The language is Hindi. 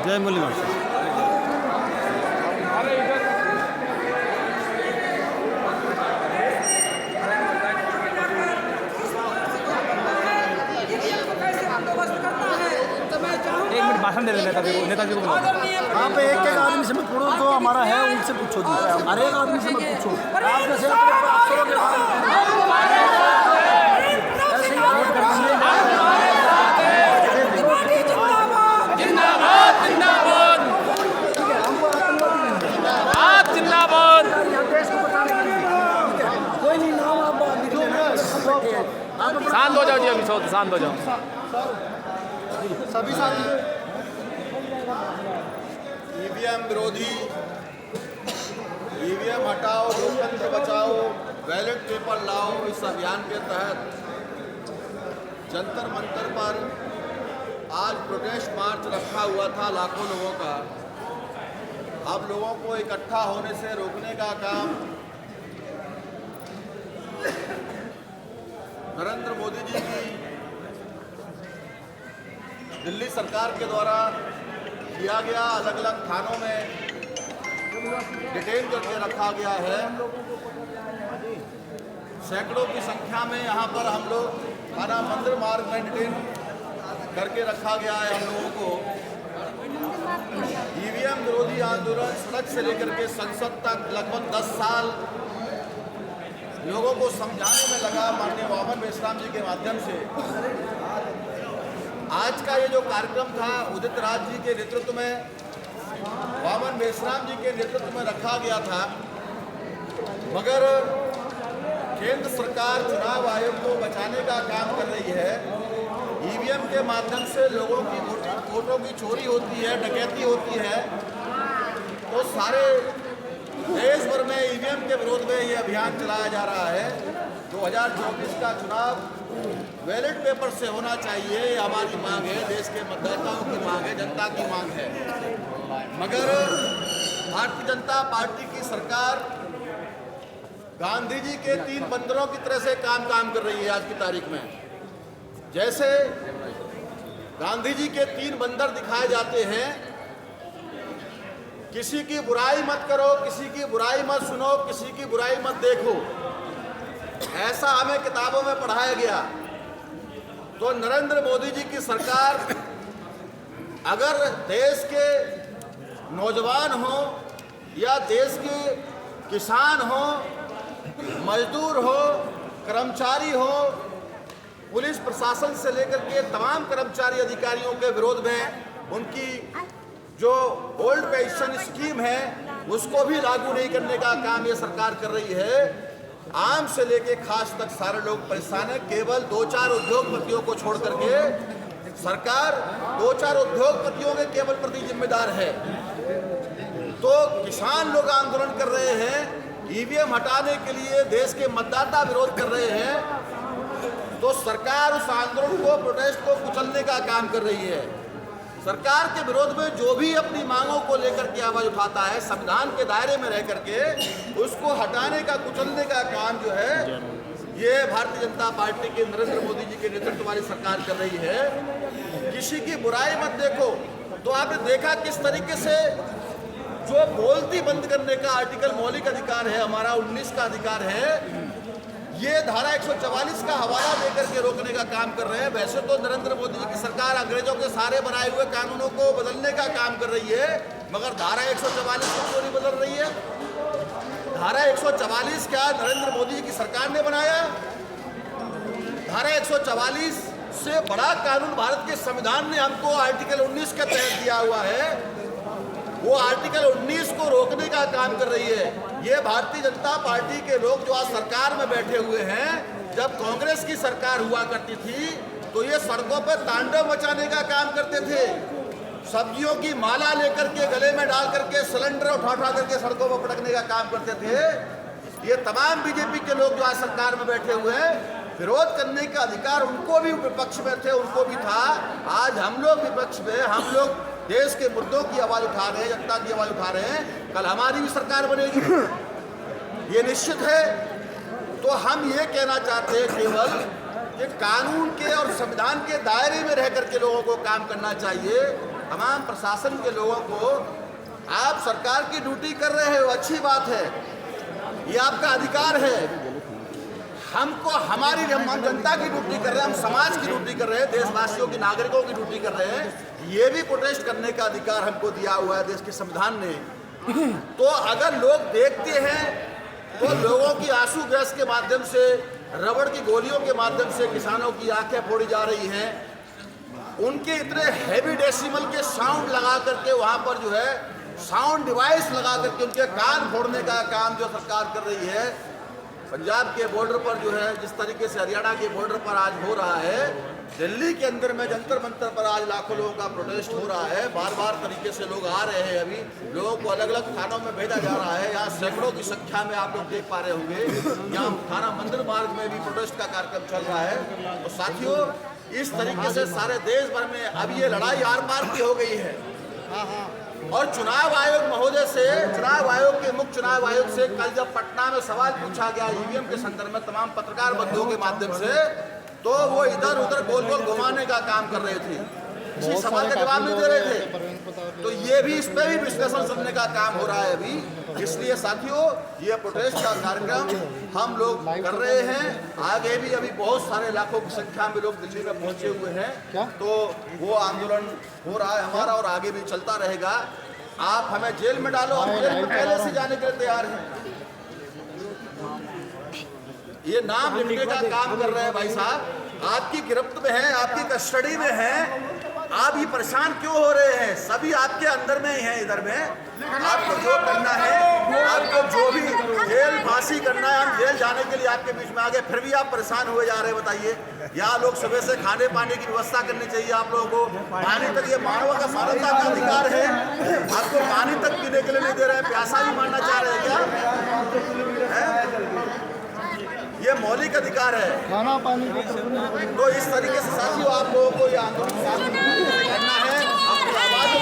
जय मुरलीधर। एक मिनट भाषण दे दें नेताजी को बुलाओ। यहाँ पे एक एक आदमी से मत पूछो, जो हमारा है उनसे पूछो जी, हर एक आदमी से मत पूछो। आप जैसे अफसरों के बारे में ऐसे ही वोट कर देंगे। जिंदाबाद जिंदाबाद जिंदाबाद। देश को बचाने के लिए कोई नहीं, नाम आप लिख लेना। शांत हो जाओ जी, अभी शांत हो जाओ। सभी साथी ईवीएम विरोधी, ईवीएम हटाओ, लोकतंत्र बचाओ, बैलेट पेपर लाओ, इस अभियान के तहत जंतर मंतर पर आज प्रोटेस्ट मार्च रखा हुआ था लाखों लोगों का। अब लोगों को इकट्ठा होने से रोकने का काम नरेंद्र मोदी जी की दिल्ली सरकार के द्वारा किया गया। अलग अलग थानों में डिटेन करके रखा गया है। सैकड़ों की संख्या में यहाँ पर हम लोग थाना मंदिर मार्ग में डिटेन करके रखा गया है हम लोगों को। ईवीएम विरोधी आंदोलन सड़क से लेकर के संसद तक लगभग 10 साल लोगों को समझाने में लगा माननीय वामन मेश्राम जी के माध्यम से। आज का ये जो कार्यक्रम था उदित राज जी के नेतृत्व में, वामन मेश्राम जी के नेतृत्व में रखा गया था, मगर केंद्र सरकार चुनाव आयोग को बचाने का काम कर रही है। ईवीएम के माध्यम से लोगों की वोटों की चोरी होती है, डकैती होती है। तो सारे देश भर में ईवीएम के विरोध में ये अभियान चलाया जा रहा है। 2024 का चुनाव बैलेट पेपर से होना चाहिए, ये हमारी मांग है, देश के मतदाताओं की मांग है, जनता की मांग है। मगर भारतीय जनता पार्टी की सरकार गांधी जी के 3 बंदरों की तरह से काम कर रही है आज की तारीख में। जैसे गांधी जी के 3 बंदर दिखाए जाते हैं, किसी की बुराई मत करो, किसी की बुराई मत सुनो, किसी की बुराई मत देखो, ऐसा हमें किताबों में पढ़ाया गया। तो नरेंद्र मोदी जी की सरकार अगर देश के नौजवान हो या देश के किसान हो, मजदूर हो, कर्मचारी हो, पुलिस प्रशासन से लेकर के तमाम कर्मचारी अधिकारियों के विरोध में उनकी जो ओल्ड पेंशन स्कीम है उसको भी लागू नहीं करने का काम ये सरकार कर रही है। आम से लेके खास तक सारे लोग परेशान हैं। केवल 2-4 उद्योगपतियों को छोड़ करके सरकार 2-4 उद्योगपतियों के केवल प्रति जिम्मेदार है। तो किसान लोग आंदोलन कर रहे हैं, ईवीएम हटाने के लिए देश के मतदाता विरोध कर रहे हैं। तो सरकार उस आंदोलन को, प्रोटेस्ट को कुचलने का काम कर रही है। सरकार के विरोध में जो भी अपनी मांगों को लेकर के आवाज उठाता है, संविधान के दायरे में रह करके उसको हटाने का, कुचलने का काम जो है ये भारतीय जनता पार्टी के नरेंद्र मोदी जी के नेतृत्व वाली सरकार कर रही है। किसी की बुराई मत देखो। तो आपने देखा किस तरीके से जो बोलती बंद करने का आर्टिकल मौलिक अधिकार है हमारा, 19 का अधिकार है, ये धारा 144 का हवाला देकर के रोकने का काम कर रहे हैं। वैसे तो नरेंद्र मोदी जी की सरकार अंग्रेजों के सारे बनाए हुए कानूनों को बदलने का काम कर रही है, मगर धारा 144 को क्यों नहीं बदल रही है? धारा 144 क्या नरेंद्र मोदी जी की सरकार ने बनाया? धारा 144 से बड़ा कानून भारत के संविधान ने हमको आर्टिकल 19 के तहत दिया हुआ है। वो आर्टिकल 19 को रोकने का काम कर रही है। ये भारतीय जनता पार्टी के लोग जो आज सरकार में बैठे हुए हैं, जब कांग्रेस की सरकार हुआ करती थी तो ये सड़कों पर तांडव मचाने का काम करते थे। सब्जियों की माला लेकर के गले में डाल करके सिलेंडर उठा करके सड़कों पर पटकने का काम करते थे। ये तमाम बीजेपी के लोग जो आज सरकार में बैठे हुए हैं, विरोध करने का अधिकार उनको भी विपक्ष में थे, उनको भी था। आज हम लोग विपक्ष में, हम लोग देश के मुद्दों की आवाज उठा रहे हैं, जनता की आवाज उठा रहे हैं। कल हमारी भी सरकार बनेगी, ये निश्चित है। तो हम ये कहना चाहते हैं केवल कि कानून के और संविधान के दायरे में रह करके लोगों को काम करना चाहिए। तमाम प्रशासन के लोगों को, आप सरकार की ड्यूटी कर रहे हो, अच्छी बात है, ये आपका अधिकार है। हमको हम जनता की ड्यूटी कर रहे हैं, हम समाज की ड्यूटी कर रहे हैं, देशवासियों की, नागरिकों की ड्यूटी कर रहे हैं। ये भी प्रोटेस्ट करने का अधिकार हमको दिया हुआ है देश के संविधान ने। तो अगर लोग देखते हैं तो लोगों की आंसू गैस के माध्यम से, रबड़ की गोलियों के माध्यम से किसानों की आंखें फोड़ी जा रही हैं। उनके इतने हैवी डेसिमल के साउंड लगा करके वहाँ पर जो है साउंड डिवाइस लगा करके उनके कान फोड़ने का काम जो सरकार कर रही है। पंजाब के बॉर्डर पर जो है, जिस तरीके से हरियाणा के बॉर्डर पर आज हो रहा है, दिल्ली के अंदर में जंतर मंतर पर आज लाखों लोगों का प्रोटेस्ट हो रहा है। बार बार तरीके से लोग आ रहे हैं, अभी लोगों को अलग अलग थानों में भेजा जा रहा है। यहाँ सैकड़ों की संख्या में आप लोग देख पा रहे होंगे, यहाँ थाना मंदिर मार्ग में भी प्रोटेस्ट का कार्यक्रम चल रहा है। तो साथियों, इस तरीके से सारे देश भर में अब ये लड़ाई आर पार की हो गई है। और चुनाव आयोग महोदय से, चुनाव आयोग के मुख्य चुनाव आयोग से कल जब पटना में सवाल पूछा गया ईवीएम के संदर्भ में तमाम पत्रकार बंधुओं के माध्यम से, तो वो इधर उधर गोल गोल घुमाने का काम कर रहे थे, किसी सवाल का जवाब नहीं दे रहे थे। तो ये भी, इस पर भी डिस्कशन करने का काम हो रहा है अभी। इसलिए साथियों, ये प्रोटेस्ट का कार्यक्रम हम लोग कर रहे हैं। आगे भी अभी बहुत सारे लाखों की संख्या में लोग दिल्ली में पहुंचे हुए हैं। तो वो आंदोलन हो रहा है हमारा और आगे भी चलता रहेगा। आप हमें जेल में डालो, हम जेल में पहले से जाने के लिए तैयार हैं। ये नाम लिखने का काम कर रहे हैं भाई साहब, आपकी गिरफ्त में है, आपकी कस्टडी में है, आप ये परेशान क्यों हो रहे हैं? सभी आपके अंदर में ही हैं, इधर में। आपको जो करना है, आपको जो भी जेल फांसी करना है, हम जेल जाने के लिए आपके बीच में आ गए, फिर भी आप परेशान हुए जा रहे हैं। बताइए, यहाँ लोग सुबह से खाने पानी की व्यवस्था करनी चाहिए आप लोगों को, पानी तक, ये मानवता का अधिकार है। आपको पानी तक पीने के लिए नहीं दे रहे हैं, प्यासा भी मारना चाह रहे हैं क्या? ये मौलिक अधिकार है, खाना पानी। तो इस तरीके से साथियों आप लोगों को ये आंदोलन करना है, अपनी आवाज़